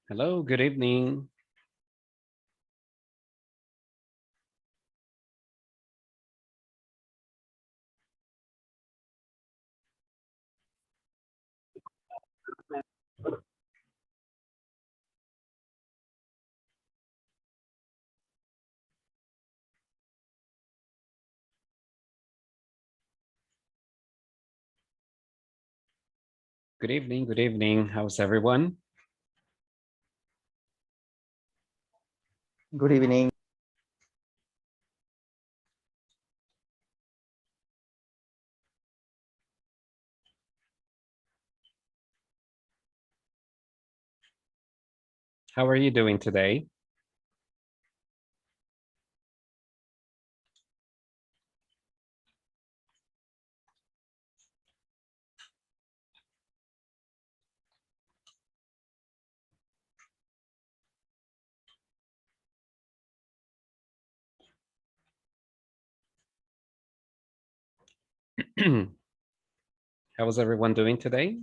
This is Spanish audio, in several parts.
Hello, good evening. Good evening, good evening. How's everyone? Good evening. How are you doing today? How is everyone doing today?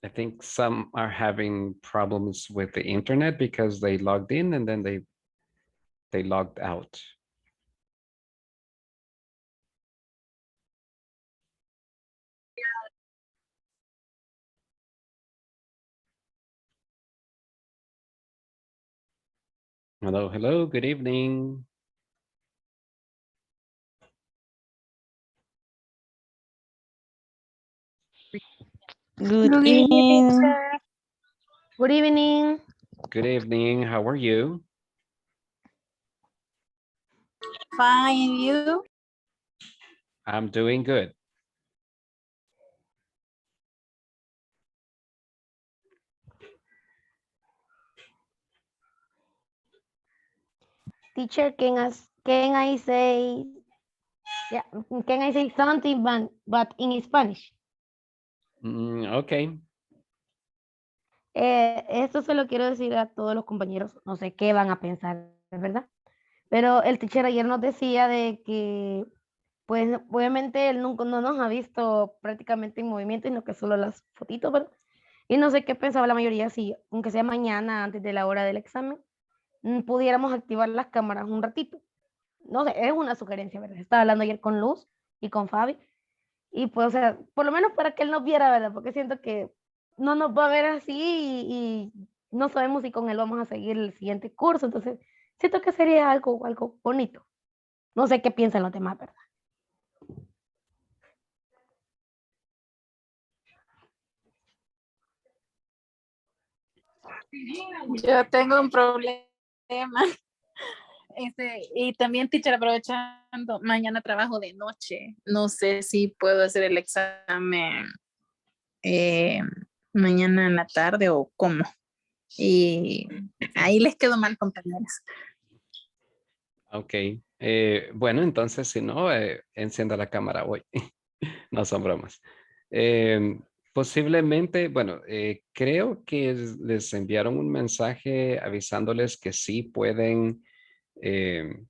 I think some are having problems with the internet because they logged in and then they logged out. Hello, hello, good evening. Good Good evening, evening. teacher. Good evening. Good evening, how are you? Fine, you? I'm doing good. Teacher, can I say yeah, can I say something but in Spanish? Okay. Esto se lo quiero decir a todos los compañeros, no sé qué van a pensar, ¿verdad? Pero el teacher ayer nos decía de que, pues, obviamente él nunca no nos ha visto prácticamente en movimiento, sino que solo las fotitos, ¿verdad? Y no sé qué pensaba la mayoría, si, aunque sea mañana, antes de la hora del examen, pudiéramos activar las cámaras un ratito. No sé, es una sugerencia, ¿verdad? Estaba hablando ayer con Luz y con Fabi, y pues, o sea, por lo menos para que él nos viera, ¿verdad? Porque siento que no nos va a ver así y no sabemos si con él vamos a seguir el siguiente curso, entonces siento que sería algo bonito. No sé qué piensan los demás, ¿verdad? Yo tengo un problema. Y también, teacher, aprovechando, mañana trabajo de noche. No sé si puedo hacer el examen eh, mañana en la tarde o cómo. Y ahí les quedo mal, compañeras. Ok. Bueno, entonces si no, encienda la cámara hoy. No son bromas. Posiblemente, bueno, creo que les enviaron un mensaje avisándoles que sí pueden, eh,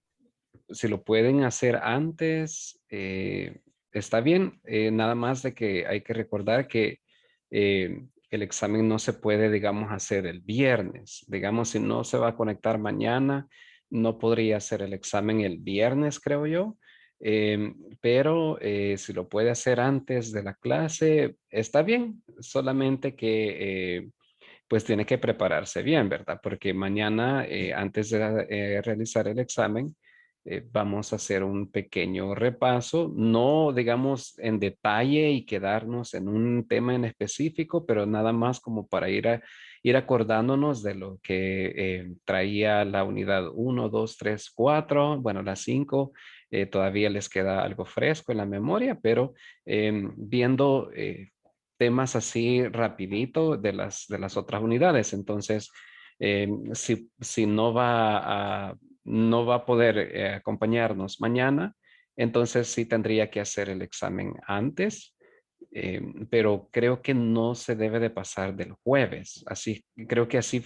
si lo pueden hacer antes, está bien. Nada más de que hay que recordar que el examen no se puede, digamos, hacer el viernes. Digamos, si no se va a conectar mañana, no podría hacer el examen el viernes, creo yo. Pero si lo puede hacer antes de la clase, está bien. Solamente que pues tiene que prepararse bien, ¿verdad? Porque mañana, antes de realizar el examen, vamos a hacer un pequeño repaso, no digamos en detalle y quedarnos en un tema en específico, pero nada más como para ir acordándonos de lo que traía la unidad 1, 2, 3, 4, bueno, las 5, todavía les queda algo fresco en la memoria, pero viendo temas así rapidito de las otras unidades. Entonces, si no va a poder acompañarnos mañana, entonces sí tendría que hacer el examen antes, pero creo que no se debe de pasar del jueves. Así, creo que así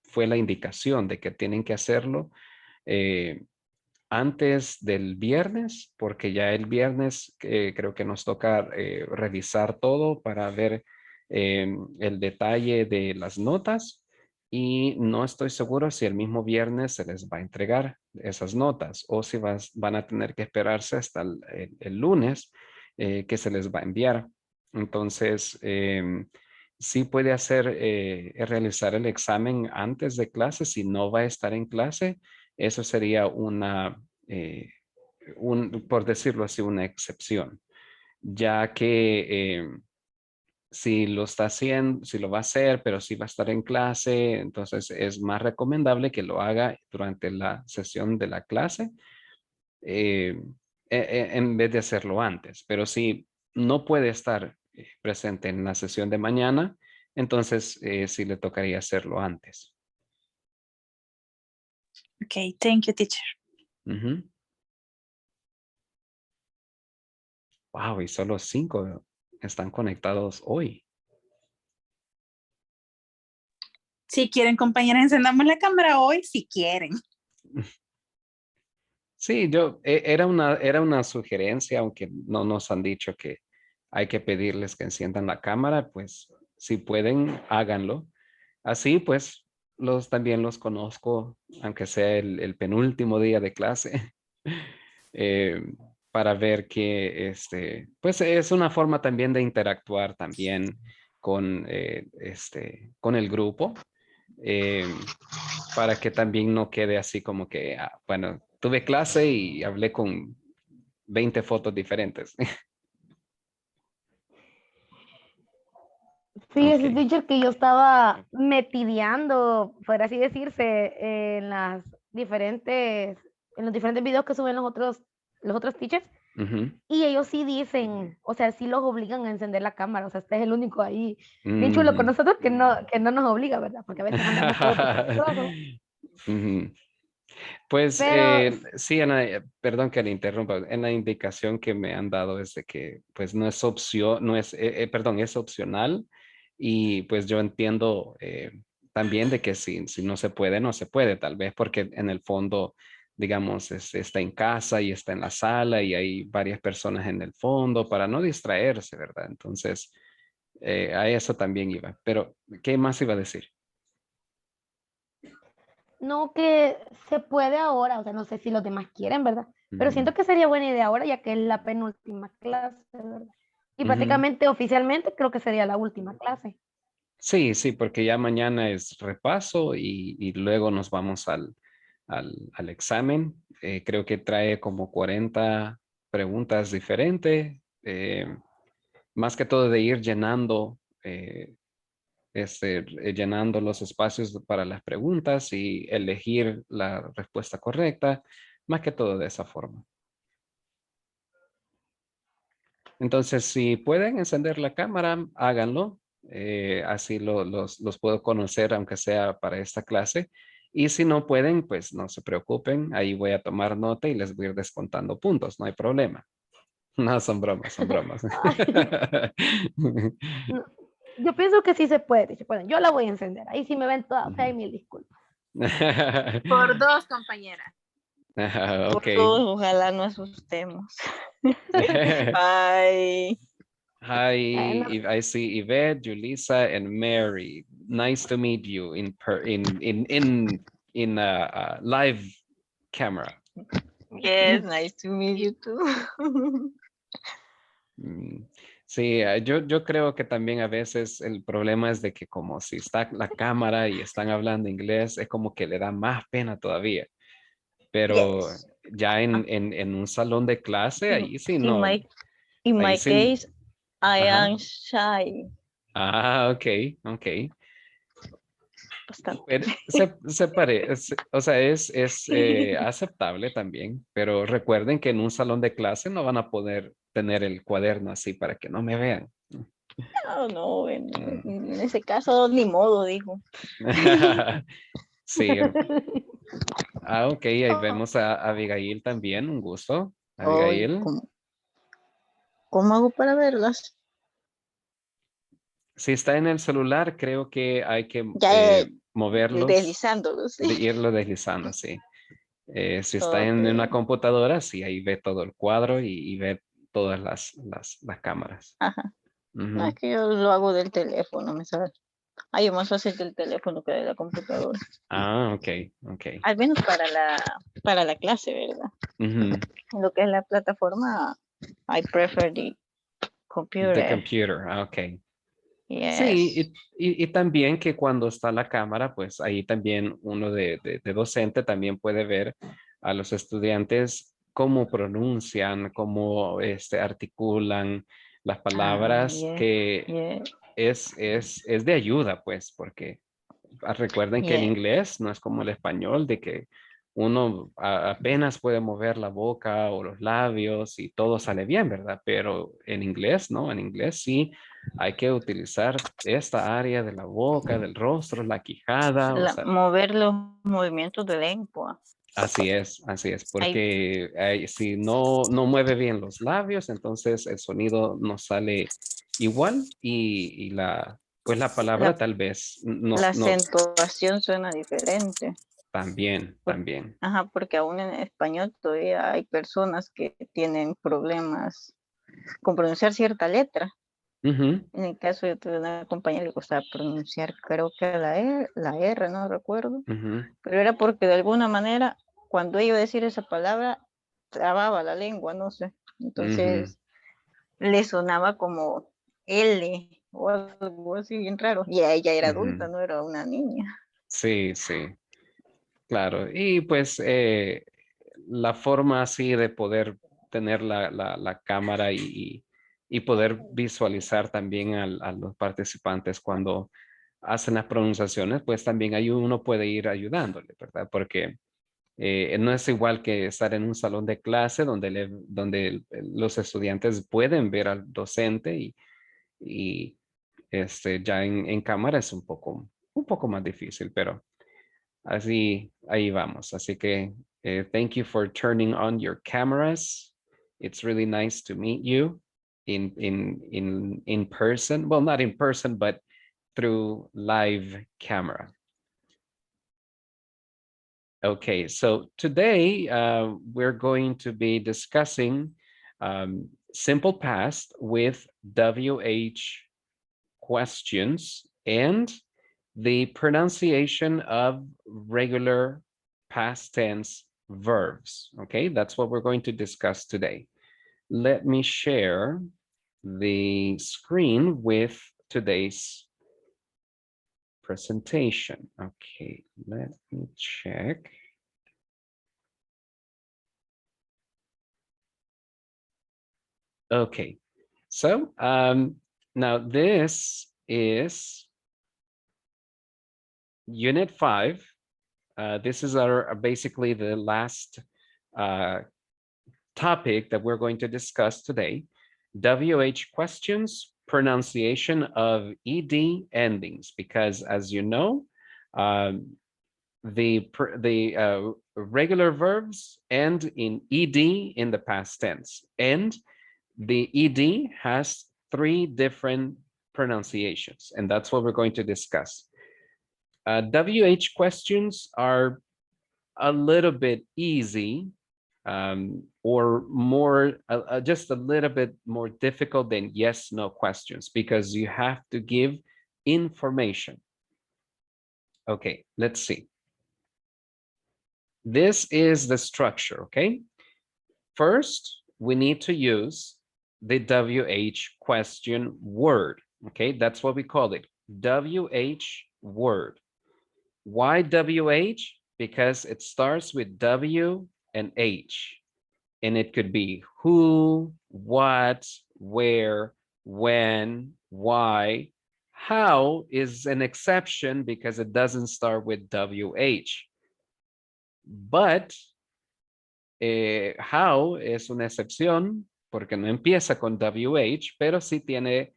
fue la indicación de que tienen que hacerlo antes del viernes, porque ya el viernes creo que nos toca revisar todo para ver el detalle de las notas y no estoy seguro si el mismo viernes se les va a entregar esas notas o si van a tener que esperarse hasta el lunes que se les va a enviar. Entonces, sí puede realizar el examen antes de clase si no va a estar en clase. Eso sería eh, por decirlo así, una excepción, ya que si lo está haciendo, si lo va a hacer, pero si va a estar en clase, entonces es más recomendable que lo haga durante la sesión de la clase eh, en vez de hacerlo antes. Pero si no puede estar presente en la sesión de mañana, entonces sí le tocaría hacerlo antes. Okay, thank you, teacher. Ujú. Wow, y solo 5 están conectados hoy. Si quieren, compañeras, encendamos la cámara hoy, si quieren. Sí, era una sugerencia, aunque no nos han dicho que hay que pedirles que enciendan la cámara, pues si pueden, háganlo. Así pues, también los conozco, aunque sea el penúltimo día de clase, eh, para ver que pues es una forma también de interactuar también con el grupo. eh, para que también no quede así como que, bueno, tuve clase y hablé con 20 fotos diferentes. Sí, ese Ok. teacher que yo estaba metideando, por así decirse, diferentes, en los diferentes videos que suben los otros teachers, Ujú. y ellos sí dicen, o sea, sí los obligan a encender la cámara, o sea, este es el único ahí, bien chulo con Ujú. nosotros que no nos obliga, ¿verdad? Porque a veces andamos todos desastrosos, Ujú. Pues pero sí, perdón que le interrumpa. En la indicación que me han dado es de que pues no es opción, no es, perdón, es opcional y pues yo entiendo también de que si no se puede, no se puede, tal vez porque en el fondo, digamos, está en casa y está en la sala y hay varias personas en el fondo para no distraerse, ¿verdad? Entonces, a eso también iba. Pero, ¿qué más iba a decir? no que se puede ahora, o sea, no sé si los demás quieren, ¿verdad? Pero Ujú. siento que sería buena idea ahora, ya que es la penúltima clase, ¿verdad? Y Ujú. prácticamente, oficialmente, creo que sería la última clase. Sí, sí, porque ya mañana es repaso y luego nos vamos al examen. Creo que trae como 40 preguntas diferentes, más que todo de ir llenando los espacios para las preguntas y elegir la respuesta correcta, más que todo de esa forma. Entonces, si pueden encender la cámara, háganlo. Así los puedo conocer, aunque sea para esta clase. Y si no pueden, pues no se preocupen. Ahí voy a tomar nota y les voy a ir descontando puntos. No hay problema. No, son bromas, son bromas. No, yo pienso que sí se puede, se puede. Yo la voy a encender. Ahí sí me ven toda fea y mil disculpas. Por dos, compañera. Ok. Por todos, ojalá no asustemos. Ay, Hi, No, I see Yvette, Julissa, and Mary. Nice to meet you in a live camera. yes, nice to meet you too. Mm, sí, yo creo que también a veces el problema es de que como si está la cámara y están hablando inglés, es como que le da más pena todavía. Pero Yes. Ya en un salón de clase, ahí sí In no, my in ahí my sí, case, I ajá. am shy. Ok, ok. Bastante. Pero se parece, o sea, es aceptable también, pero recuerden que en un salón de clase no van a poder tener el cuaderno así para que no me vean. No, no, Mm. en ese caso ni modo, dijo. Sí, ok, ahí Oh, vemos a Abigail también, un gusto. ay, Abigail, ¿cómo hago para verlas? si está en el celular, creo que hay que Ya moverlos, deslizándolos, sí. irlo deslizando, sí. Si está Ok. en una computadora, sí, ahí ve todo el cuadro y ve todas las cámaras. Ajá. No, es Ujú. que yo lo hago del teléfono, me sale. Ay, es más fácil del teléfono que de la computadora. Ok, ok. Al menos para la clase, ¿verdad? Ujú. En lo que es la plataforma, I prefer the The computer. computer, ok. Sí, Yes. y también que cuando está la cámara, pues ahí también uno de docente también puede ver a los estudiantes cómo pronuncian, cómo articulan las Ah, palabras, yeah, que yeah, es de ayuda, pues, porque recuerden que el yeah, inglés no es como el español, de que uno apenas puede mover la boca o los labios y todo sale bien, ¿verdad? Pero en inglés, ¿no? En inglés sí hay que utilizar esta área de la boca, del rostro, la quijada, o sea, mover los movimientos de lengua. así es, Hay, porque si no mueve bien los labios, entonces el sonido no sale igual y pues la palabra la, tal vez la no, acentuación suena diferente. también, Por- también. ajá, porque aún en español todavía hay personas que tienen problemas con pronunciar cierta letra. Ujú, En el caso de una compañera que le costaba pronunciar, creo que la R, no recuerdo, ujú, pero era porque de alguna manera, cuando ella iba a decir esa palabra, trababa la lengua, no sé. ujú, Entonces, le sonaba como L o algo así bien raro. Y ella era adulta, ujú. no era una niña. Sí, sí, claro. Y pues la forma así de poder tener la cámara y poder visualizar también a los participantes cuando hacen las pronunciaciones, pues también ahí uno puede ir ayudándole, ¿verdad? Porque no es igual que estar en un salón de clase donde, los estudiantes pueden ver al docente y ya en cámara es un poco más difícil, pero así, ahí vamos. Así que thank you for turning on your cameras. It's really nice to meet you in person. Well, not in person, but through live camera. Okay, so today we're going to be discussing simple past with WH questions and the pronunciation of regular past tense verbs. Okay, that's what we're going to discuss today. Let me share the screen with today's presentation. Okay, let me check. Okay, so now this is Unit 5. This is our basically the last uh, topic that we're going to discuss today. WH questions, pronunciation of ED endings, because as you know, um, the regular verbs end in ED in the past tense, and the ED has three different pronunciations, and that's what we're going to discuss. WH questions are a little bit easy or more, just a little bit more difficult than yes, no questions because you have to give information. Okay, let's see. This is the structure, okay? First, we need to use the WH question word, okay? That's what we call it, WH word. Why WH? Because it starts with W and H. And it could be who, what, where, when, why. How is an exception because it doesn't start with WH. But how es una excepción porque no empieza con WH, pero sí tiene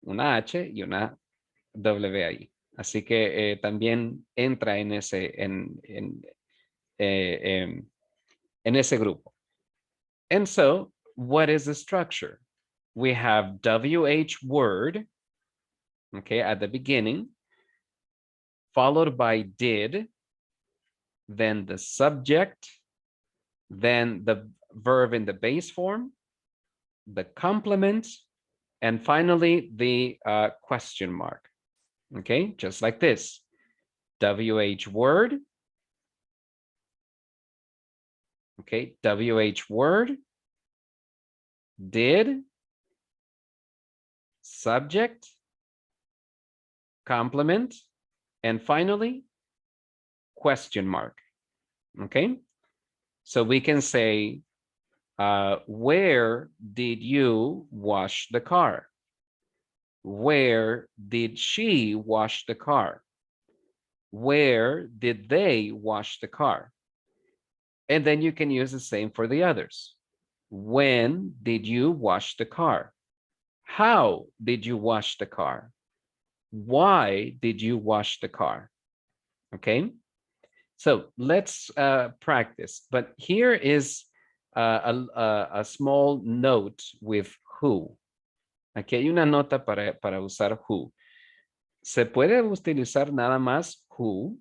una H y una W ahí. Así que también entra en ese grupo. And so, what is the structure? We have WH word, okay, at the beginning, followed by did, then the subject, then the verb in the base form, the complement, and finally the question mark. Okay, just like this. WH word. Okay, WH word, did, subject, complement, and finally, question mark. Okay, so we can say, where did you wash the car? Where did she wash the car? Where did they wash the car? And then you can use the same for the others. When did you wash the car? How did you wash the car? Why did you wash the car? Okay, so let's practice. But here is a small note with who. Aquí hay una nota para usar who. Se puede utilizar nada más who,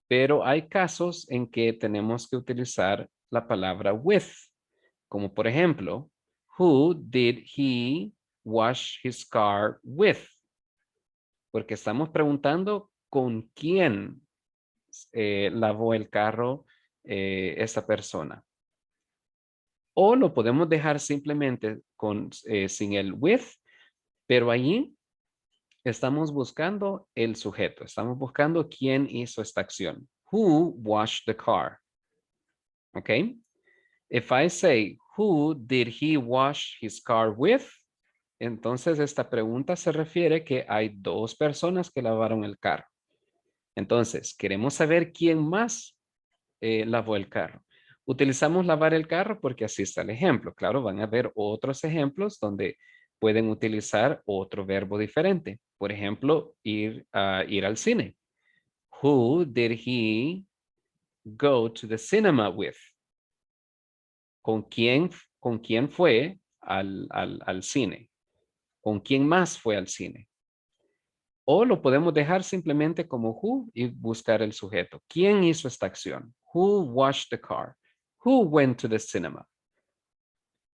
pero hay casos en que tenemos que utilizar la palabra with. Como por ejemplo, who did he wash his car with? Porque estamos preguntando con quién lavó el carro esa persona. O lo podemos dejar simplemente sin el with, pero allí estamos buscando el sujeto. Estamos buscando quién hizo esta acción. Who washed the car? Okay. If I say, who did he wash his car with? Entonces esta pregunta se refiere que hay dos personas que lavaron el carro. Entonces, queremos saber quién más lavó el carro. Utilizamos lavar el carro porque así está el ejemplo. Claro, van a haber otros ejemplos donde pueden utilizar otro verbo diferente. Por ejemplo, ir al cine. Who did he go to the cinema with? ¿Con quién fue al cine? ¿Con quién más fue al cine? O lo podemos dejar simplemente como who y buscar el sujeto. ¿Quién hizo esta acción? Who washed the car? Who went to the cinema?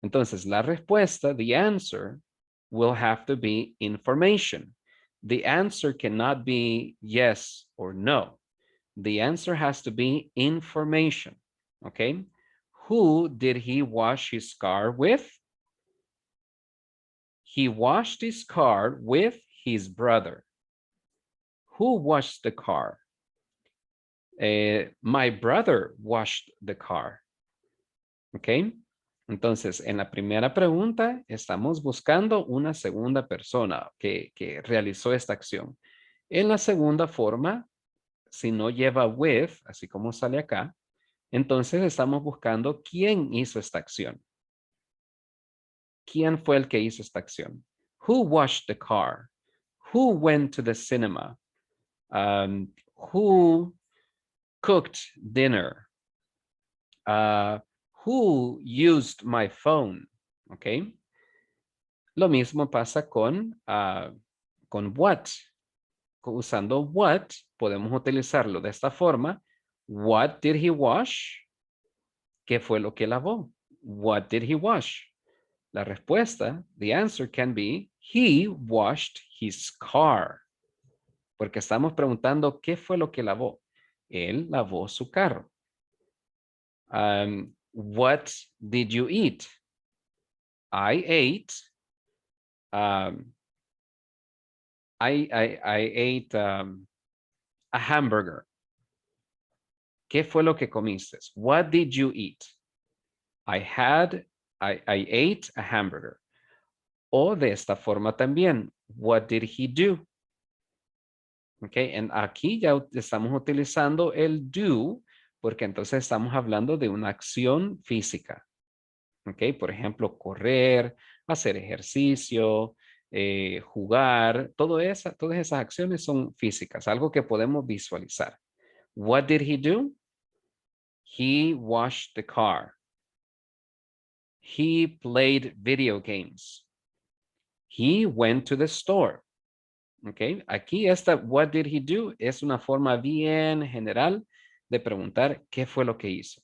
Entonces, la respuesta, the answer, will have to be information. The answer cannot be yes or no. The answer has to be information, okay? Who did he wash his car with? He washed his car with his brother. Who washed the car? My brother washed the car. ¿Ok? Entonces, en la primera pregunta, estamos buscando una segunda persona que realizó esta acción. En la segunda forma, si no lleva with, así como sale acá, entonces estamos buscando quién hizo esta acción. ¿Quién fue el que hizo esta acción? Who washed the car? Who went to the cinema? Who cooked dinner? Who used my phone? ¿Ok? Lo mismo pasa con what. Usando what, podemos utilizarlo de esta forma. What did he wash? ¿Qué fue lo que lavó? What did he wash? La respuesta, the answer can be, he washed his car. Porque estamos preguntando qué fue lo que lavó. Él lavó su carro. What did you eat? I ate. I ate a hamburger. ¿Qué fue lo que comiste? What did you eat? I ate a hamburger. O de esta forma también. What did he do? Ok, aquí ya estamos utilizando el do porque entonces estamos hablando de una acción física. Ok, por ejemplo, correr, hacer ejercicio, jugar, todas esas acciones son físicas, algo que podemos visualizar. What did he do? He washed the car. He played video games. He went to the store. Ok, aquí esta what did he do es una forma bien general de preguntar qué fue lo que hizo.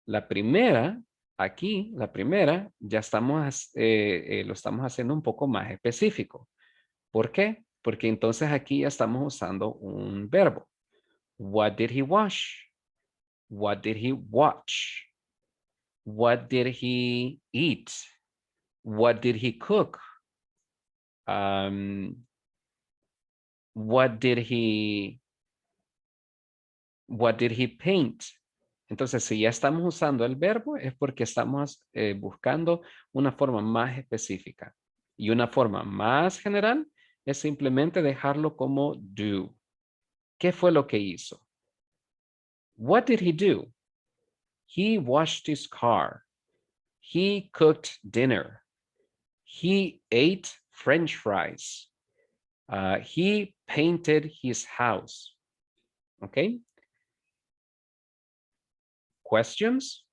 La primera, aquí, la primera, ya estamos, lo estamos haciendo un poco más específico. ¿Por qué? Porque entonces aquí ya estamos usando un verbo. What did he wash? What did he watch? What did he eat? What did he cook? What did he paint? Entonces, si ya estamos usando el verbo, es porque estamos buscando una forma más específica. Y una forma más general es simplemente dejarlo como do. ¿Qué fue lo que hizo? What did he do? He washed his car. He cooked dinner. He ate French fries. He painted his house. Okay? Questions?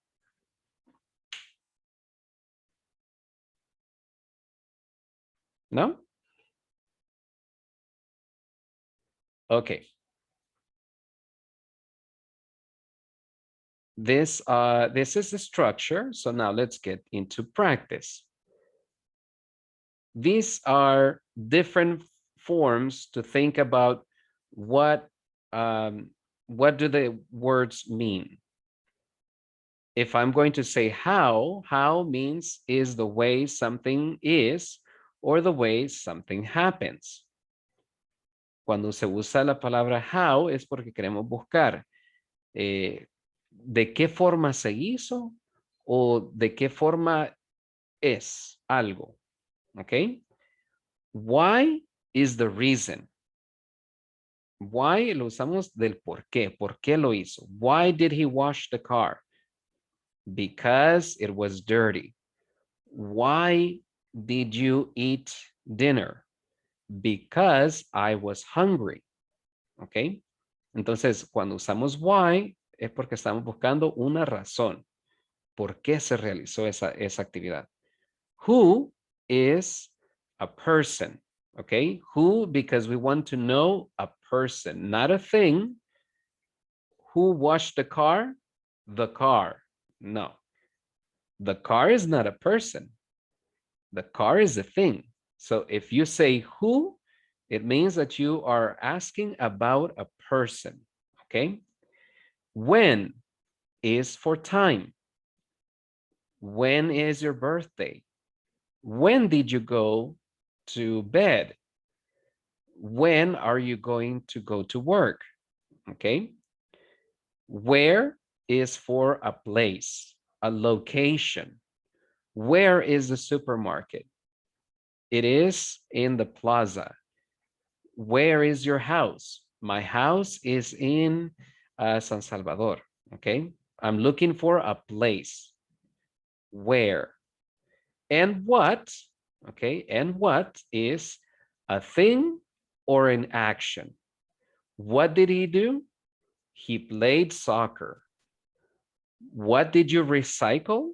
No? Okay. This is the structure. So now let's get into practice. These are different forms to think about what do the words mean. If I'm going to say how means is the way something is or the way something happens. Cuando se usa la palabra how es porque queremos buscar de qué forma se hizo o de qué forma es algo. ¿Ok? Why is the reason. Why lo usamos del por qué. ¿Por qué lo hizo? Why did he wash the car? Because it was dirty. Why did you eat dinner? Because I was hungry. ¿Ok? Entonces, cuando usamos why, es porque estamos buscando una razón. ¿Por qué se realizó esa actividad? Who is a person? Okay, who, because we want to know a person, not a thing. Who washed the car? The car. No. The car is not a person. The car is a thing. So if you say who, it means that you are asking about a person. Okay. When is for time. When is your birthday? When did you go to bed? When are you going to go to work? Okay. Where is for a place, a location. Where is the supermarket? It is in the plaza. Where is your house? My house is in San Salvador. Okay. I'm looking for a place. Where? And what? Okay. And what is a thing or an action? What did he do? He played soccer. What did you recycle?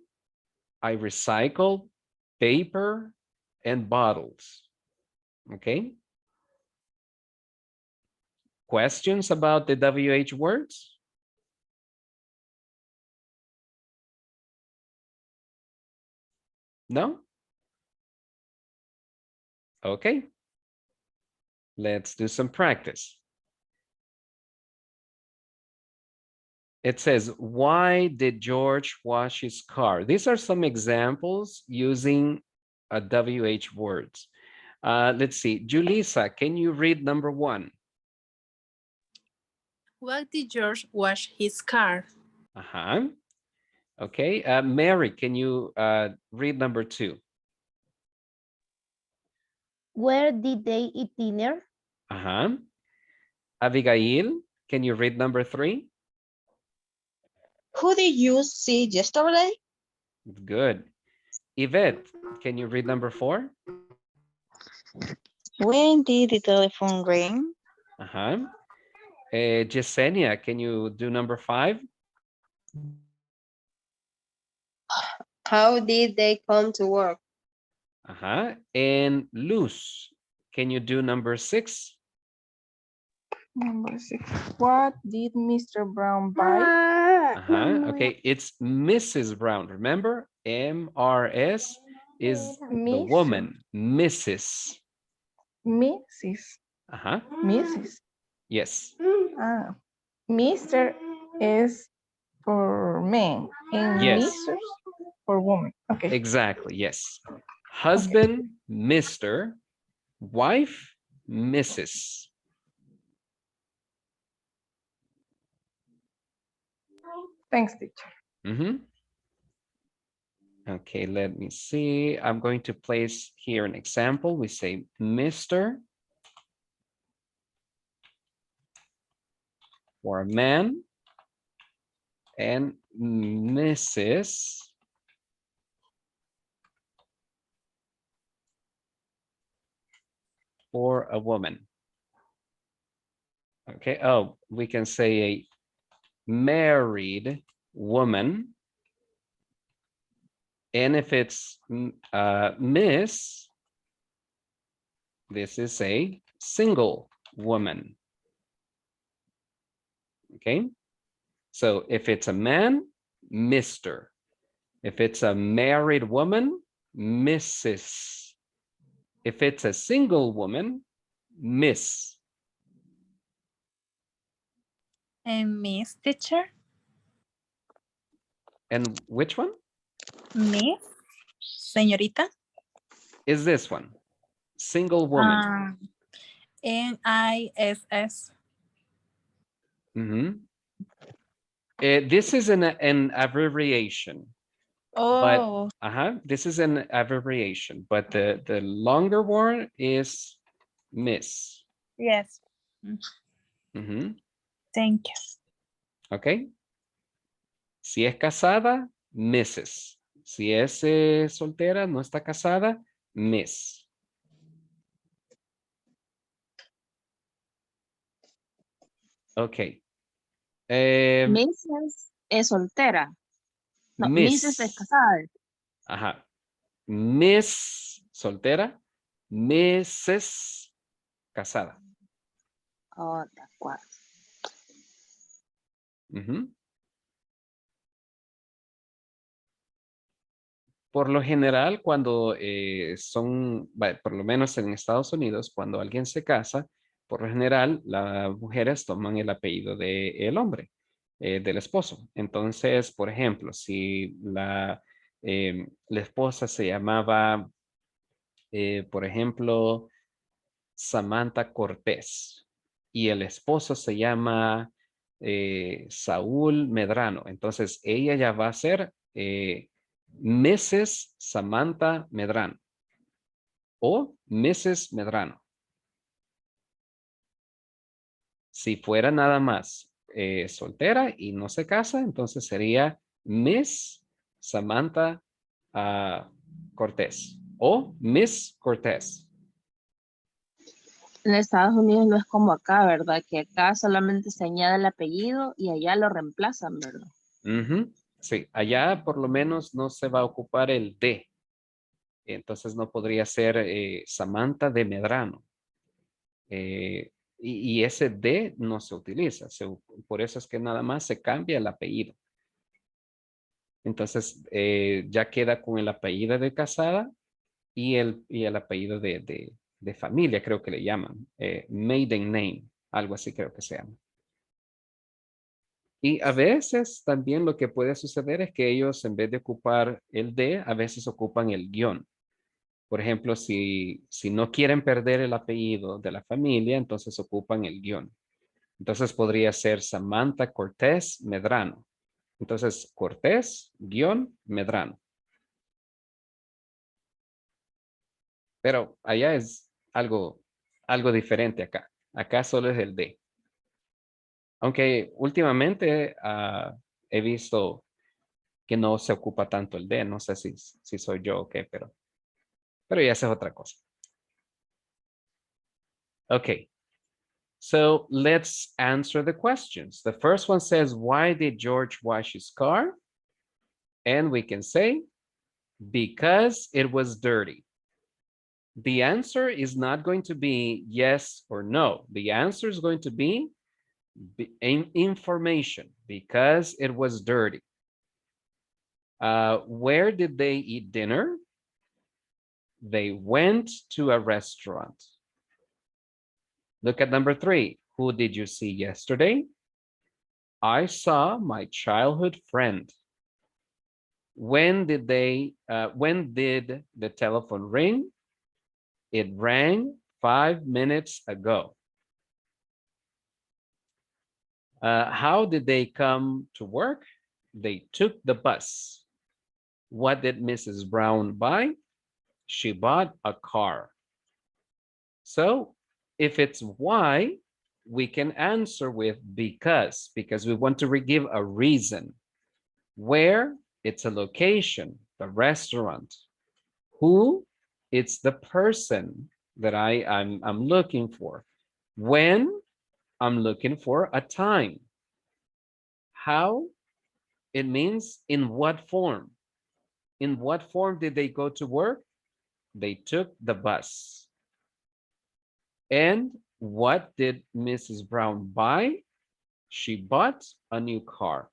I recycled paper and bottles. Okay. Questions about the WH words? No? Okay. Let's do some practice. It says, why did George wash his car? These are some examples using a WH words. Let's see. Julissa, can you read number 1? What did George wash his car? Uh-huh. Okay. Mary, can you read number 2? Where did they eat dinner? Uh-huh. Abigail, can you read number 3? Who did you see yesterday? Good. Yvette, can you read number 4? When did the telephone ring? Uh-huh. Yesenia, can you do number 5? How did they come to work? Uh-huh. And Luz, can you do number 6? Number 6. What did Mr. Brown buy? Uh-huh. Okay, it's Mrs. Brown. Remember, MRS is the Miss. woman, Mrs. Mrs. Uh-huh. Mrs. Yes. Ah, Mr. is for men and Yes. Mrs. for women. Okay. Exactly. Yes. Husband, Mr. Wife, Mrs. Thanks, teacher. Mm-hmm. Okay, let me see. I'm going to place here an example. We say Mr. for a man and Mrs. for a woman. Okay, oh, we can say a married woman. And if it's Miss, this is a single woman. Okay, so if it's a man, Mr. If it's a married woman, Mrs. If it's a single woman, Miss. And Miss teacher? And which one Miss? Señorita? is this one? Single woman. N-I-S-S. Mhm. This is an abbreviation. Oh, But this is an abbreviation, but the longer one is Miss. yes. Mhm. Thank you. Ok. Si es casada, Mrs. Si es soltera, no está casada, Miss. Ok. Mrs. es soltera. No, Miss. Mrs. es casada. Ajá. Miss soltera, Mrs. casada. Oh, de acuerdo. Ujú. Por lo general, cuando por lo menos en Estados Unidos, cuando alguien se casa, por lo general las mujeres toman el apellido del hombre, del esposo. Entonces, por ejemplo, si la esposa se llamaba, por ejemplo, Samantha Cortés y el esposo se llama Saúl Medrano, entonces ella ya va a ser Mrs. Samantha Medrano o Mrs. Medrano. Si fuera nada más soltera y no se casa, entonces sería Miss Samantha Cortés o Miss Cortés. En Estados Unidos no es como acá, ¿verdad? Que acá solamente se añade el apellido y allá lo reemplazan, ¿verdad? Ujú. Sí, allá por lo menos no se va a ocupar el de. Entonces no podría ser Samantha de Medrano. Y ese de no se utiliza. Por eso es que nada más se cambia el apellido. Entonces ya queda con el apellido de casada y el apellido de familia, creo que le llaman. Maiden name, algo así creo que se llama. Y a veces también lo que puede suceder es que ellos en vez de ocupar el de, a veces ocupan el guión. Por ejemplo, si no quieren perder el apellido de la familia, entonces ocupan el guión. Entonces podría ser Samantha Cortés Medrano. Entonces, Cortés, guión, Medrano. Pero allá es algo diferente acá. Acá solo es el D. Aunque últimamente he visto que no se ocupa tanto el D. No sé si soy yo o qué, pero ya esa es otra cosa. Okay. So let's answer the questions. The first one says, why did George wash his car? And we can say, because it was dirty. The answer is not going to be yes or no. The answer is going to be information, because it was dirty. Where did they eat dinner? They went to a restaurant. Look at number 3. Who did you see yesterday? I saw my childhood friend. When did the telephone ring? It rang 5 minutes ago. How did they come to work? They took the bus. What did Mrs. Brown buy? She bought a car. So if it's why, we can answer with because we want to give a reason. Where? It's a location, the restaurant. Who? It's the person that I'm looking for. When? I'm looking for a time. How? It means in what form. In what form did they go to work? They took the bus. And what did Mrs. Brown buy? She bought a new car.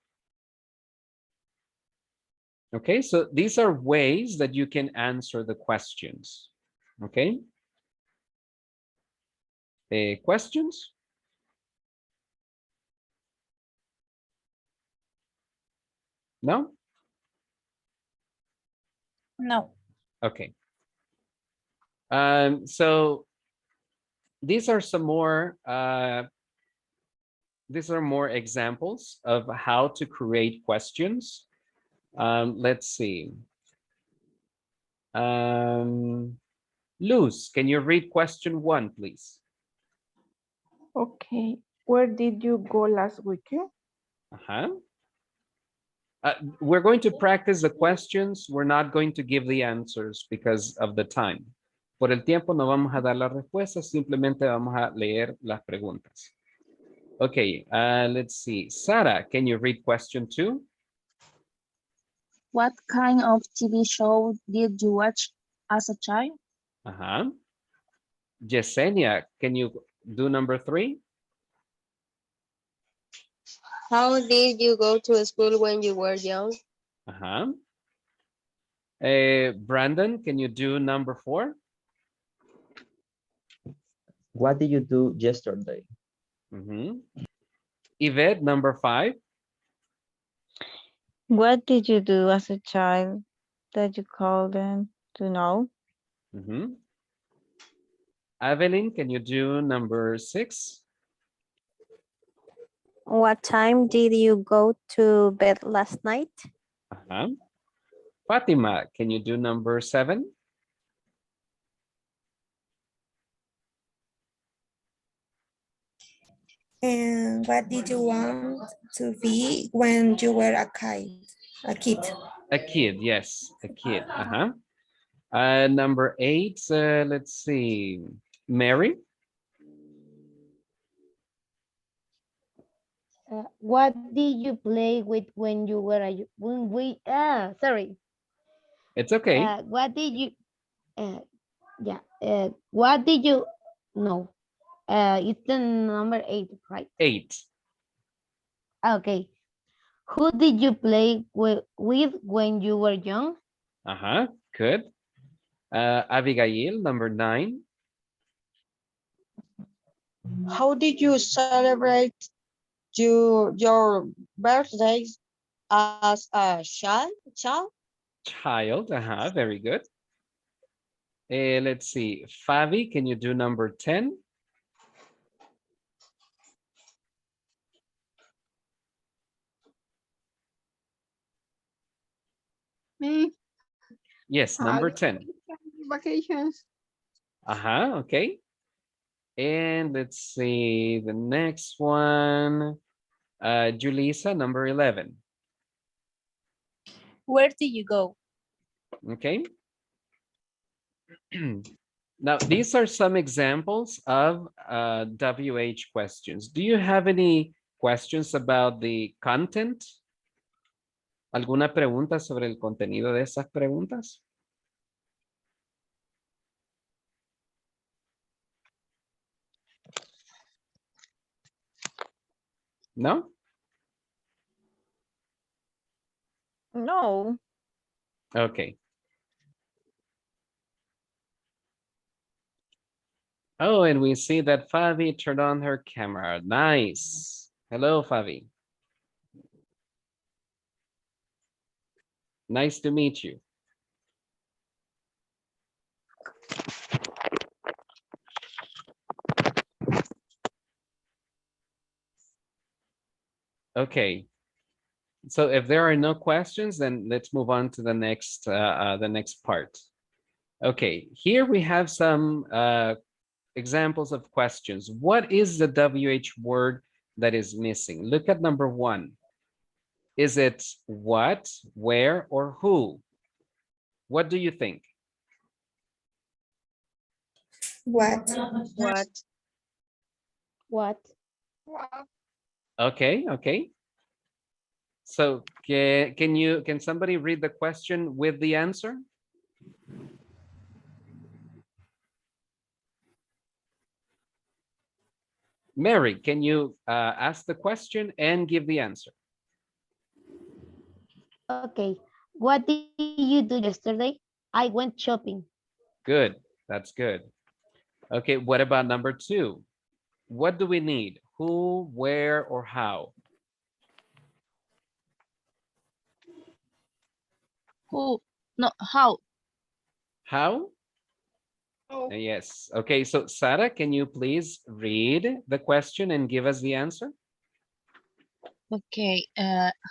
Okay, so these are ways that you can answer the questions. Okay. Questions? No? No. Okay. So these are some more examples of how to create questions. Let's see. Luz, can you read question 1, please? Okay. Where did you go last weekend? We're going to practice the questions. We're not going to give the answers because of the time. Por el tiempo no vamos a dar las respuestas, simplemente vamos a leer las preguntas. Okay, let's see. Sarah, can you read question 2? What kind of TV show did you watch as a child? Yesenia, can you do number 3? How did you go to school when you were young? Brandon, can you do number 4? What did you do yesterday? Yvette, number 5. What did you do as a child that you called them to know? Evelyn, can you do number 6? What time did you go to bed last night? Fatima, can you do number 7? And what did you want to be when you were a kid? A kid, yes, a kid. Number 8, let's see. Mary? What did you play with when you were sorry. It's okay. What did you what did you no it's the number 8, right? 8. Okay. Who did you play with when you were young? Good. Abigail, number 9. How did you celebrate your birthday as a child? Child, very good. Let's see. Fabi, can you do number 10? Me. Yes, number 10. Vacations. Okay. And let's see the next one. Julissa, number 11. Where did you go? Okay. Now, these are some examples of WH questions. Do you have any questions about the content? ¿Alguna pregunta sobre el contenido de esas preguntas? ¿No? No. Okay. Oh, and we see that Fabi turned on her camera. Nice. Hello, Fabi. Nice to meet you. Okay. So if there are no questions, then let's move on to the next part. Okay, here we have some examples of questions. What is the WH word that is missing? Look at number 1. Is it what, where, or who? What do you think? What? What? What? Okay. So can somebody read the question with the answer? Mary, can you ask the question and give the answer? Okay. What did you do yesterday? I went shopping. Good, that's good. Okay, what about number 2? What do we need? Who, where, or how? Who? No, how? How? Yes. Okay, so Sarah, can you please read the question and give us the answer? Okay.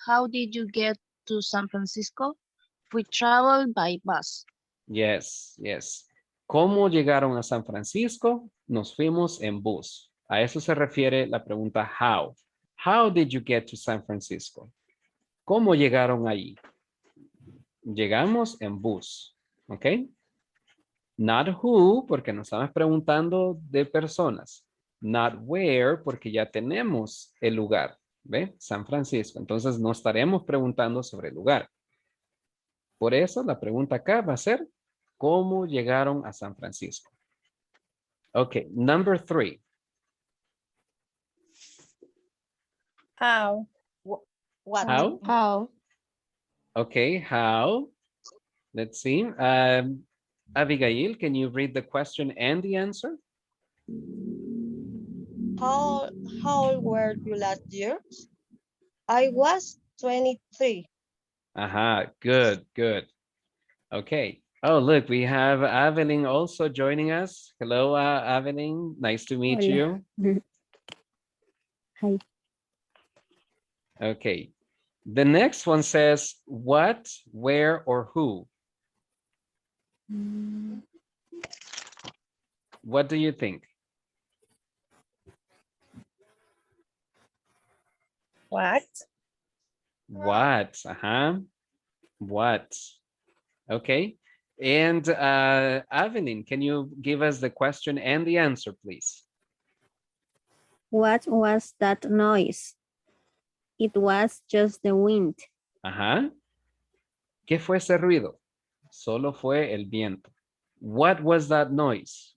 How did you get to San Francisco? We traveled by bus. Yes. ¿Cómo llegaron a San Francisco? Nos fuimos en bus. A eso se refiere la pregunta how. How did you get to San Francisco? ¿Cómo llegaron ahí? Llegamos en bus. ¿Ok? Not who, porque nos estamos preguntando de personas. Not where, porque ya tenemos el lugar. ¿Ve? San Francisco. Entonces no estaremos preguntando sobre el lugar. Por eso la pregunta acá va a ser, ¿cómo llegaron a San Francisco? Ok, number 3. How? What? How? How? Okay, how? Let's see. Abigail, can you read the question and the answer? How old were you last year? I was 23. Good. Okay. Oh, look, we have Aveline also joining us. Hello, Aveline. Nice to meet Hola. you. Hi. Okay. The next one says what, where, or who? What do you think? What? What? What? Okay. And Aveline, can you give us the question and the answer, please? What was that noise? It was just the wind. ¿Qué fue ese ruido? Solo fue el viento. What was that noise?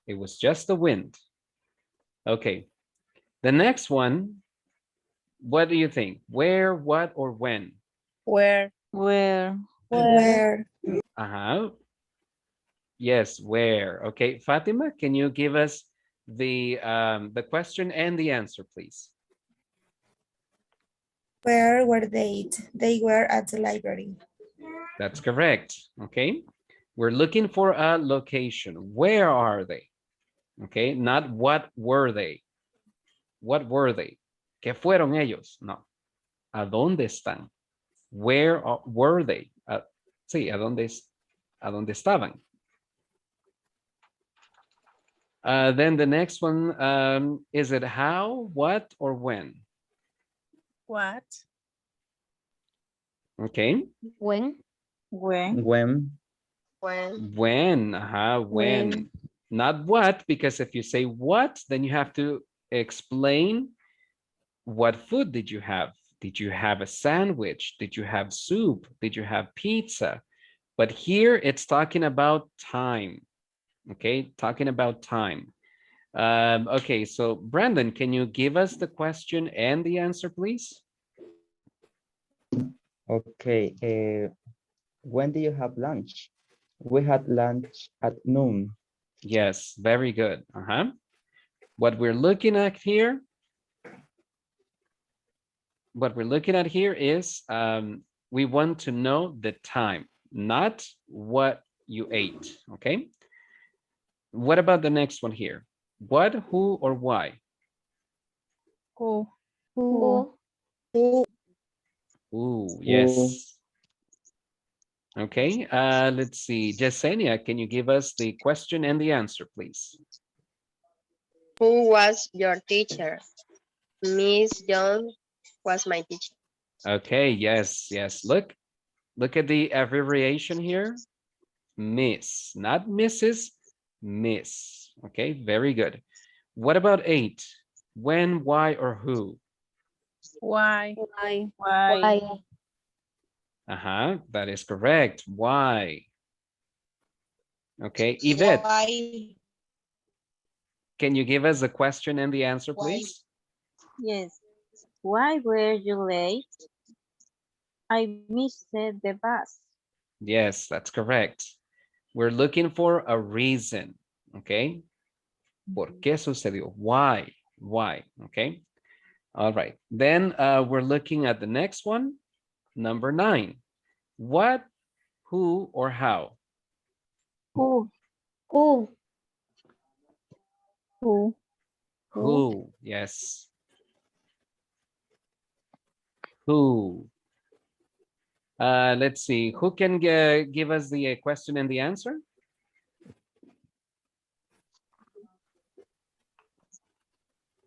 It was just the wind. Okay. The next one, what do you think? Where, what, or when? Where? Yes, where? Okay, Fatima, can you give us the question and the answer, please? Where were they? They were at the library. That's correct. Okay, we're looking for a location. Where are they? Okay, not what were they. What were they? ¿Qué fueron ellos? No. ¿A dónde están? were they? Sí, a dónde estaban? Then the next one, is it how, what, or when? What? Okay. When? When? When? When, when. Not what, because if you say what, then you have to explain what food did you have? Did you have a sandwich? Did you have soup? Did you have pizza? But here it's talking about time. Okay, talking about time. Okay, so Brandon, can you give us the question and the answer, please? Okay. When do you have lunch? We had lunch at noon. Yes, very good. What we're looking at here, is we want to know the time, not what you ate. Okay. What about the next one here? What, who, or why? Who? Who? Ooh, Who? yes. Okay, let's see. Jasenia, can you give us the question and the answer, please? Who was your teacher? Miss Young was my teacher. Okay, yes, yes. Look at the abbreviation here. Miss, not Mrs., Miss. Okay, very good. What about 8? When, why, or who? Why? Why? Why? That is correct. Why? Okay, Yvette, Why? can you give us the question and the answer, Why? please? Yes. Why were you late? I missed the bus. Yes, that's correct. We're looking for a reason, okay? ¿Por qué sucedió? Why? Why? Okay. All right. Then we're looking at the next one, number 9. What, who, or how? Who? Who? Who? Who? Yes. Who? Let's see. Who can give us the question and the answer?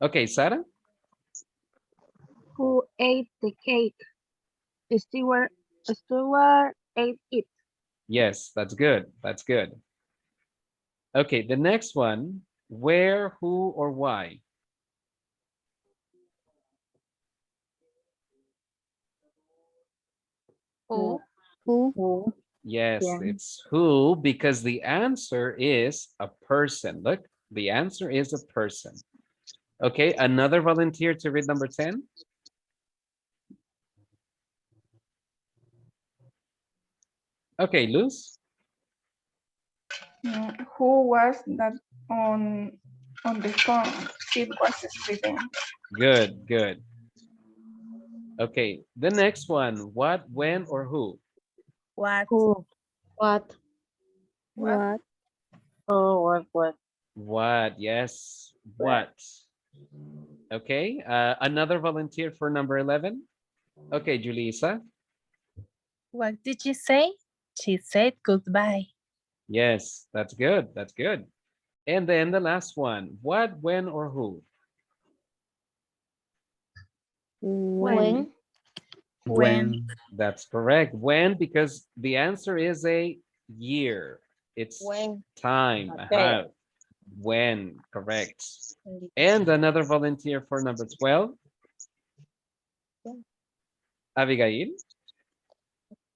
Okay, Sarah? Who ate the cake? Stewart ate it. Yes, that's good. That's good. Okay, the next one, where, who, or why? Who? Who? Yes, Yeah. it's who, because the answer is a person. Look, the answer is a person. Okay, another volunteer to read number 10. Okay, Luz. Who was that on the phone? It was Stephen. Good, good. Okay, the next one, what, when, or who? What? Who? What? What? Oh, what? What, yes, what? Okay, another volunteer for number 11. Okay, Julissa. What did she say? She said goodbye. Yes, that's good, that's good. And then the last one, what, when, or who? When? When? That's correct. When, because the answer is a year. It's When? time. Okay. When, correct. And another volunteer for number 12. Abigail.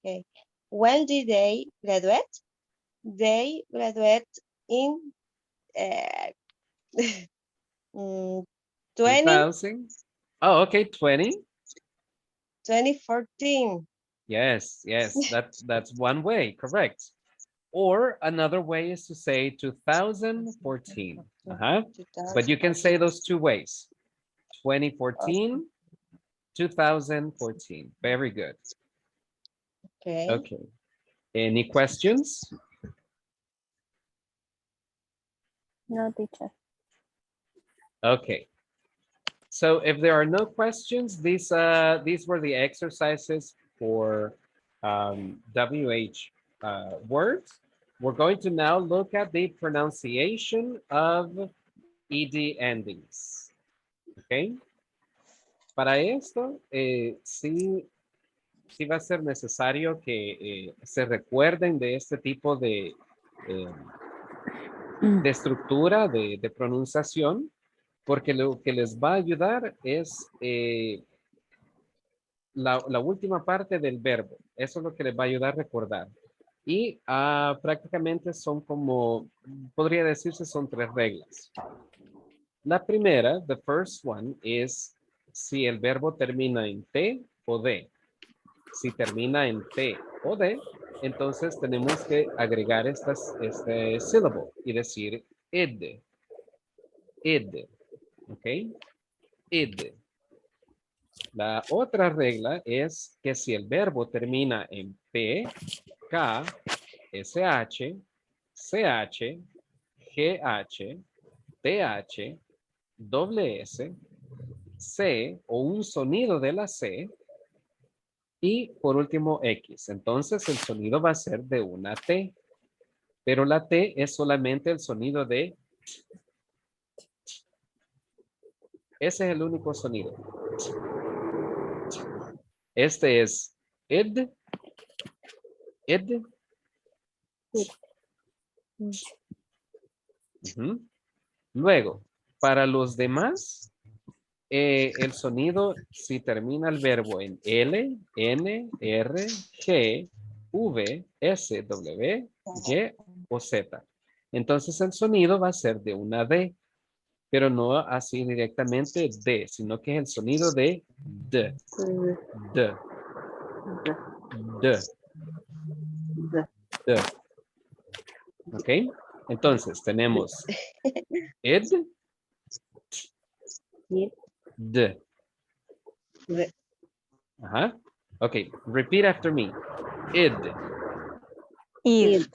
Okay. When did they graduate? They graduate in uh, 20, 2000. Oh, okay, 2014. Yes, yes, that's one way, correct. Or another way is to say 2014. But you can say 2014. those two ways. 2014, 2014. Very good. Okay. Okay. Any questions? No, teacher. Okay. So if there are no questions, these were the exercises for WH words. We're going to now look at the pronunciation of ED endings. Okay. Para esto, sí va a ser necesario que se recuerden de este tipo de estructura de pronunciación, porque lo que les va a ayudar es la última parte del verbo. Eso es lo que les va a ayudar a recordar. Y prácticamente son como, podría decirse, son 3 reglas. La primera, the first one, es si el verbo termina en T o D. Si termina en T o D, entonces tenemos que agregar este syllable y decir id. Id. ¿Ok? Id. La otra regla es que si el verbo termina en P, K, SH, CH, GH, TH, doble S, C o un sonido de la C y por último X. Entonces el sonido va a ser de una T, pero la T es solamente el sonido de ese es el único sonido. Este es id, id. Luego, para los demás, el sonido, si termina el verbo en L, N, R, G, V, S, W, Y o Z. Entonces el sonido va a ser de una D, pero no así directamente D, sino que es el sonido de D. D. D. D. ¿Ok? Entonces tenemos id, D. Ajá. Ok, repeat after me. Id. Id.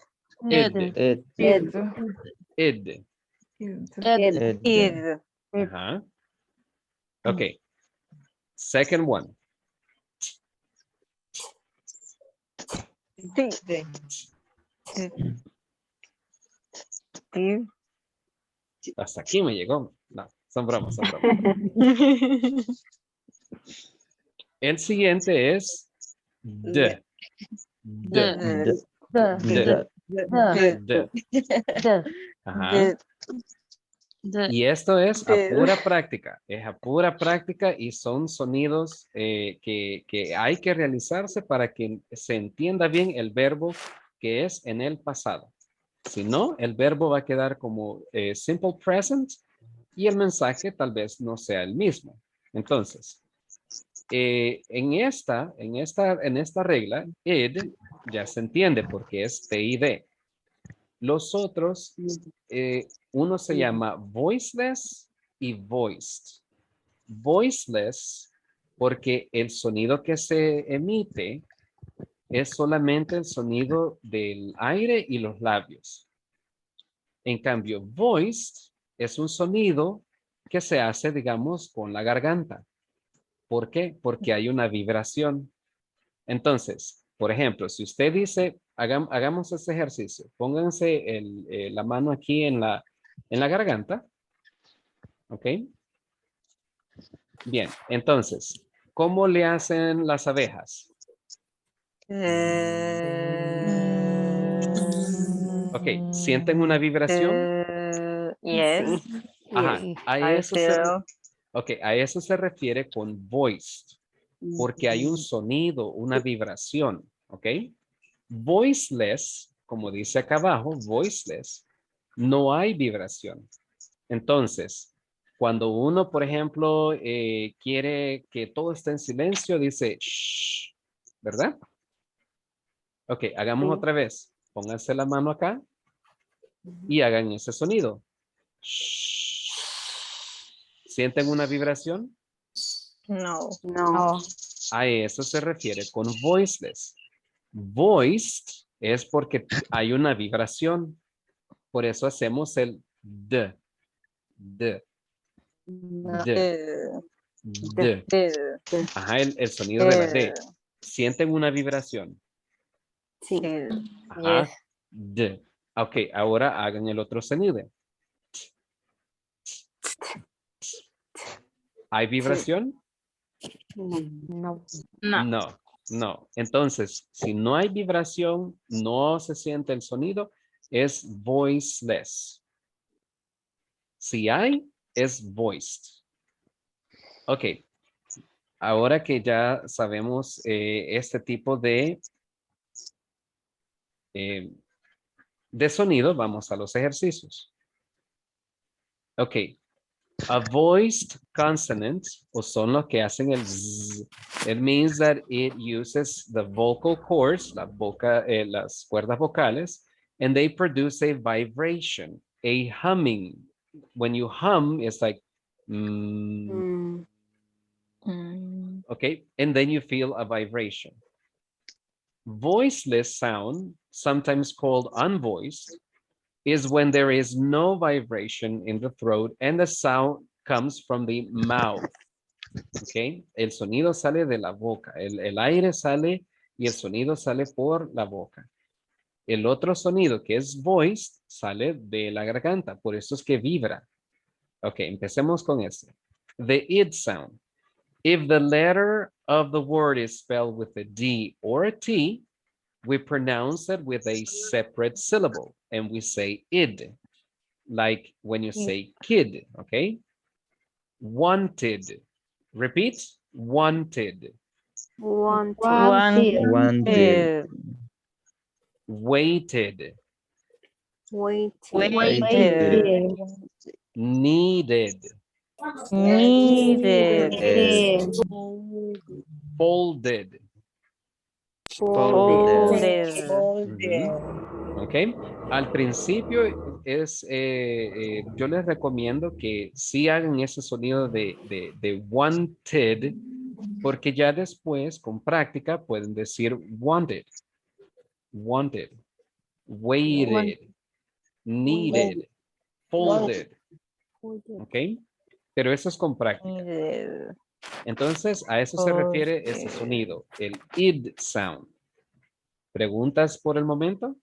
Id. Id. Id. Id. Id. Ajá. Ok. Second one. Hasta aquí me llegó. No, son bromas, son bromas. El siguiente es D. D. D. D. Ajá. Y esto es a pura práctica, es a pura práctica y son sonidos que hay que realizarse para que se entienda bien el verbo que es en el pasado. Si no, el verbo va a quedar como simple present y el mensaje tal vez no sea el mismo. Entonces, en esta regla, id ya se entiende porque es PID. Los otros, uno se llama voiceless y voiced. Voiceless porque el sonido que se emite es solamente el sonido del aire y los labios. En cambio, voiced es un sonido que se hace, digamos, con la garganta. ¿Por qué? Porque hay una vibración. Entonces, por ejemplo, si usted dice, hagamos este ejercicio, pónganse la mano aquí en la garganta, ¿ok? Bien, entonces, ¿cómo le hacen las abejas? Ok, ¿sienten una vibración? Yes. Ajá, a eso se refiere con voiced, porque hay un sonido, una vibración, ¿ok? Voiceless, como dice acá abajo, voiceless, no hay vibración. Entonces, cuando uno, por ejemplo, quiere que todo esté en silencio, dice shh, ¿verdad? Ok, hagamos otra vez. Pónganse la mano acá y hagan ese sonido. Shh. ¿Sienten una vibración? No. A eso se refiere con voiceless. Voiced es porque hay una vibración. Por eso hacemos el D. D. D. D. Ajá, el sonido de la D. ¿Sienten una vibración? Sí. Ajá. Yes. D. Ok, ahora hagan el otro sonido. ¿Hay vibración? No. No. No, no. Entonces, si no hay vibración, no se siente el sonido, es voiceless. Si hay, es voiced. Ok. Ahora que ya sabemos este tipo de sonido, vamos a los ejercicios. Ok. A voiced consonant, o son los que hacen el zzz. It means that it uses the vocal cords, las cuerdas vocales, and they produce a vibration, a humming. When you hum, it's like, okay, and then you feel a vibration. Voiceless sound, sometimes called unvoiced, is when there is no vibration in the throat and the sound comes from the mouth. Okay, el sonido sale de la boca, el aire sale y el sonido sale por la boca. El otro sonido que es voice sale de la garganta, por eso es que vibra. Ok, empecemos con este. The id sound. If the letter of the word is spelled with a D or a T, we pronounce it with a separate syllable and we say id. Like when you say kid, okay? Wanted. Repeat, wanted. Wanted. Wanted. Waited. Waited. Needed. Needed. Folded. Folded. Ujú. Ok. Al principio yo les recomiendo que sí hagan ese sonido de wanted, porque ya después, con práctica, pueden decir wanted, wanted, waited, needed, folded. ¿Ok? Pero eso es con práctica. Entonces, a eso se refiere ese sonido, el id sound. ¿Preguntas por el momento?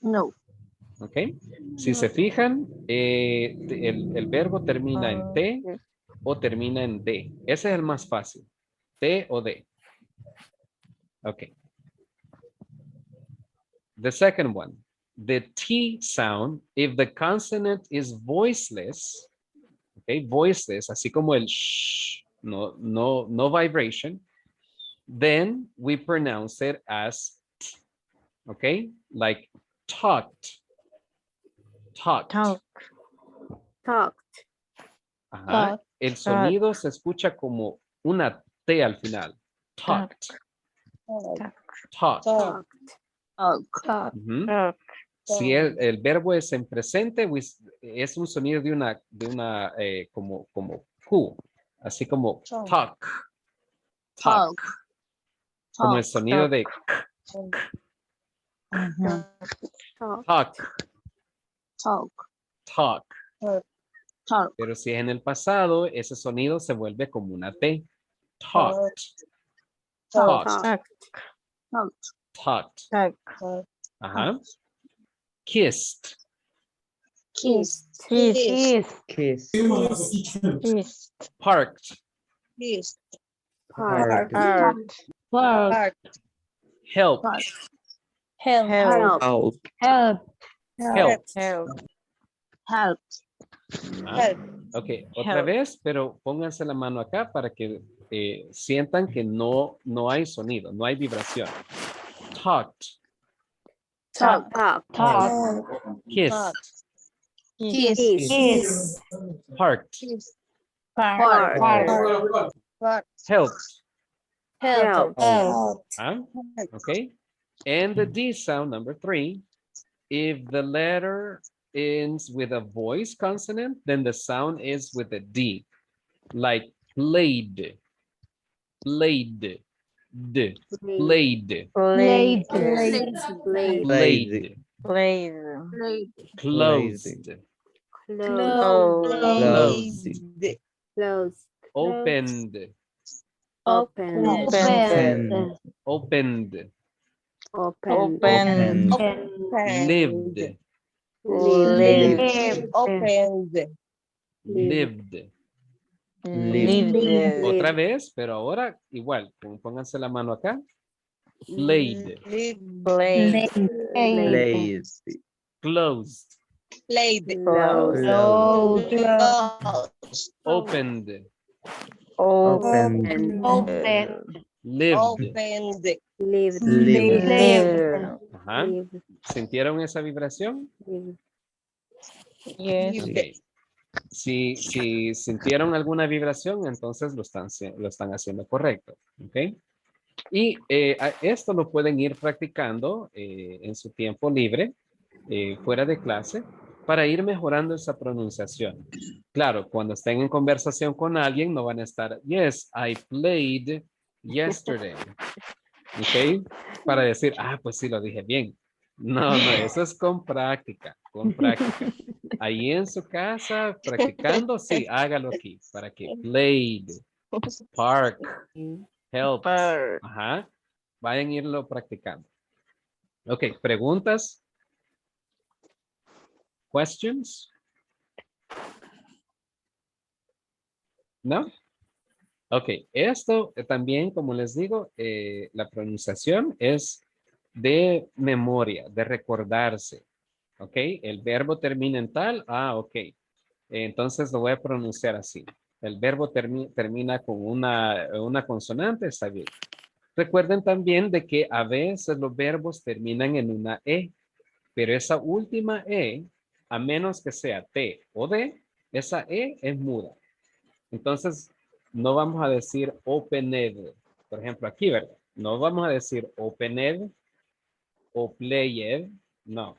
No. ¿Ok? Si se fijan, el verbo termina en T o termina en D. Ese es el más fácil. T o D. Ok. The second one. The T sound, if the consonant is voiceless, okay, voiceless, así como el sh, no vibration, then we pronounce it as t, okay, like talked, talked. Ajá. El sonido se escucha como una T al final. Talked. Talked. Ujú. Si el verbo es en presente, es un sonido de una como Q, así como talk, talk, como el sonido de talk, talk. Pero si es en el pasado, ese sonido se vuelve como una T. Talked, talked, talked. Ajá. Kissed. Kiss. Kiss. Parked. Parked. Helped. Help. Helped. Ah, ok, otra vez, pero pónganse la mano acá para que sientan que no hay sonido, no hay vibración. Talked. Kissed. Parked. Helped. Ah, okay. And the D sound, number 3, if the letter ends with a voice consonant, then the sound is with a D, like played, played, d, played, Played. played, closed, Closed. opened, Open. Open. Opened, Open. lived, Live. Opened. lived. Lived. Otra vez, pero ahora igual, pónganse la mano acá. Played, Played. Played. closed, Played. Closed. opened, Open. lived. Opened. Lived. Lived. Ajá. ¿Sintieron esa vibración? Yes. Ok. Si sintieron alguna vibración, entonces lo están haciendo correcto. ¿Ok? Y esto lo pueden ir practicando en su tiempo libre, fuera de clase, para ir mejorando esa pronunciación. Claro, cuando estén en conversación con alguien, no van a estar, yes, I played yesterday. ¿Ok? Para decir, pues sí, lo dije bien. No, eso es con práctica, con práctica. Ahí en su casa, practicando, sí, hágalo aquí, para que played, park, helped. Ajá. Vayan a irlo practicando. Ok, preguntas, questions. ¿No? Ok, esto también, como les digo, la pronunciación es de memoria, de recordarse. Ok, el verbo termina en tal, ok. Entonces lo voy a pronunciar así. El verbo termina con una consonante, está bien. Recuerden también de que a veces los verbos terminan en una E, pero esa última E, a menos que sea T o D, esa E es muda. Entonces, no vamos a decir opened. Por ejemplo, aquí, ¿verdad? No vamos a decir opened o played. No.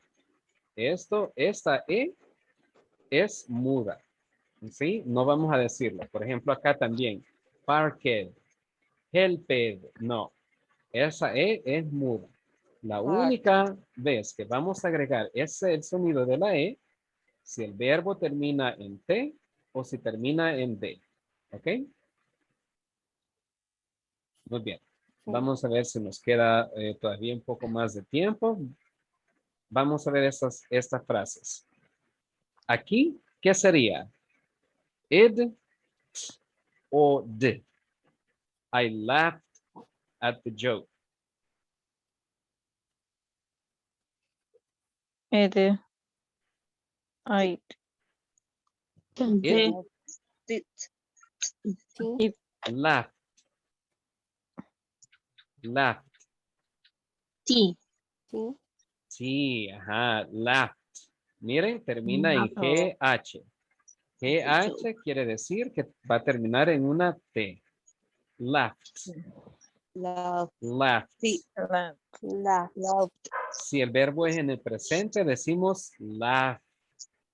Esta E es muda. ¿Sí? No vamos a decirlo. Por ejemplo, acá también. Parked, helped. No. Esa E es muda. La única vez que vamos a agregar el sonido de la E, si el verbo termina en T o si termina en D. ¿Ok? Muy bien. Vamos a ver si nos queda todavía un poco más de tiempo. Vamos a ver estas frases. Aquí, ¿qué sería? Id o D. I laughed at the joke. It. I. It It. laughed. Laughed. T. Sí, ajá, laughed. Miren, termina en GH. GH quiere decir que va a terminar en una T. Laughed. Laughed. Si el verbo es en el presente, decimos laugh,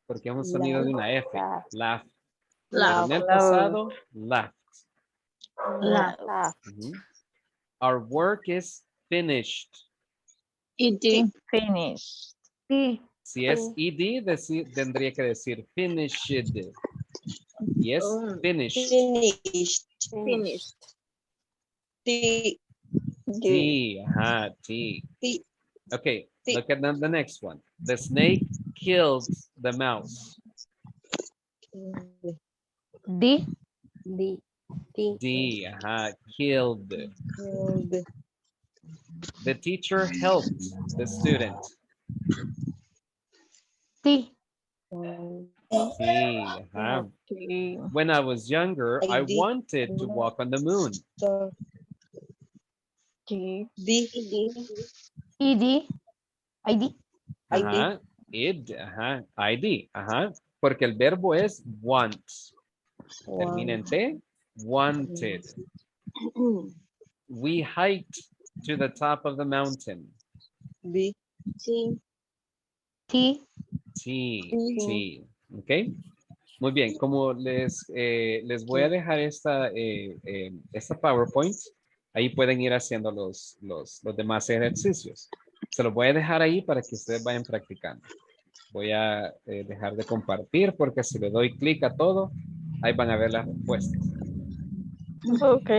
porque es un sonido de una F. Laugh. Pero en el pasado, laughed. Our work is finished. Finished. Si es ed, tendría que decir finished. Y es finished. T. T, ajá, T. Okay, look at the next one. The snake killed the mouse. D. D, ajá, killed. The teacher helped the student. T. T, ajá. When I was younger, I wanted to walk on the moon. ED. ID. Ajá, id, ajá, ID, ajá. Porque el verbo es want. Termina en T, wanted. We hiked to the top of the mountain. T. Sí. Ok. Muy bien. Como les voy a dejar esta PowerPoint, ahí pueden ir haciendo los demás ejercicios. Se los voy a dejar ahí para que ustedes vayan practicando. Voy a dejar de compartir porque si le doy clic a todo, ahí van a ver las respuestas. Ok.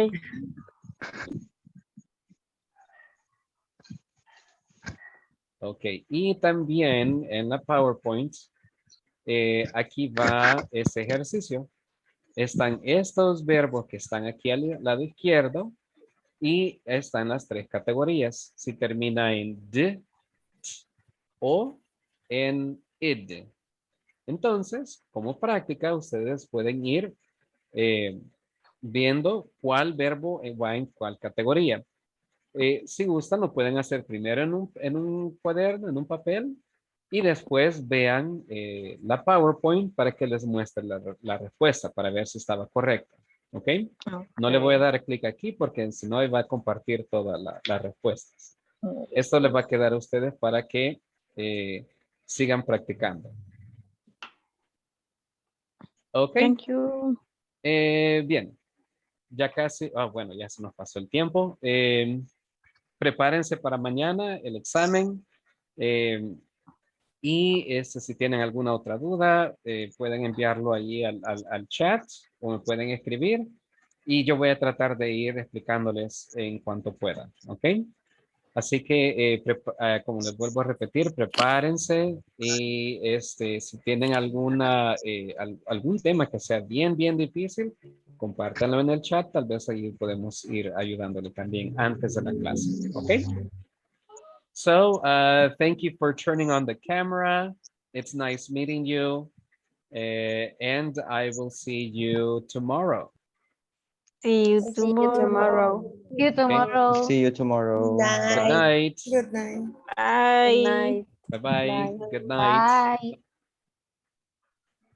Ok, y también en la PowerPoint, aquí va ese ejercicio. Están estos verbos que están aquí al lado izquierdo y están las tres categorías. Si termina en d o en id. Entonces, como práctica, ustedes pueden ir viendo cuál verbo va en cuál categoría. Si gustan, lo pueden hacer primero en un cuaderno, en un papel, y después vean la PowerPoint para que les muestre la respuesta, para ver si estaba correcta. ¿Ok? No le voy a dar clic aquí porque si no va a compartir todas las respuestas. Esto les va a quedar a ustedes para que sigan practicando. ¿Ok? Thank you. Bien. Ya casi, bueno, ya se nos pasó el tiempo. Prepárense para mañana el examen. Y si tienen alguna otra duda, pueden enviarlo allí al chat o me pueden escribir. Y yo voy a tratar de ir explicándoles en cuanto pueda. ¿Ok? Así que, como les vuelvo a repetir, prepárense y si tienen algún tema que sea bien difícil, compártanlo en el chat. Tal vez ahí podemos ir ayudándole también antes de la clase. ¿Ok? So, thank you for turning on the camera. It's nice meeting you. And I will see you tomorrow. See you See you tomorrow. tomorrow. See you Okay. tomorrow. See you tomorrow. Good Night. night. Good night. Good Bye. night. Bye-bye. Bye. Good night. Bye.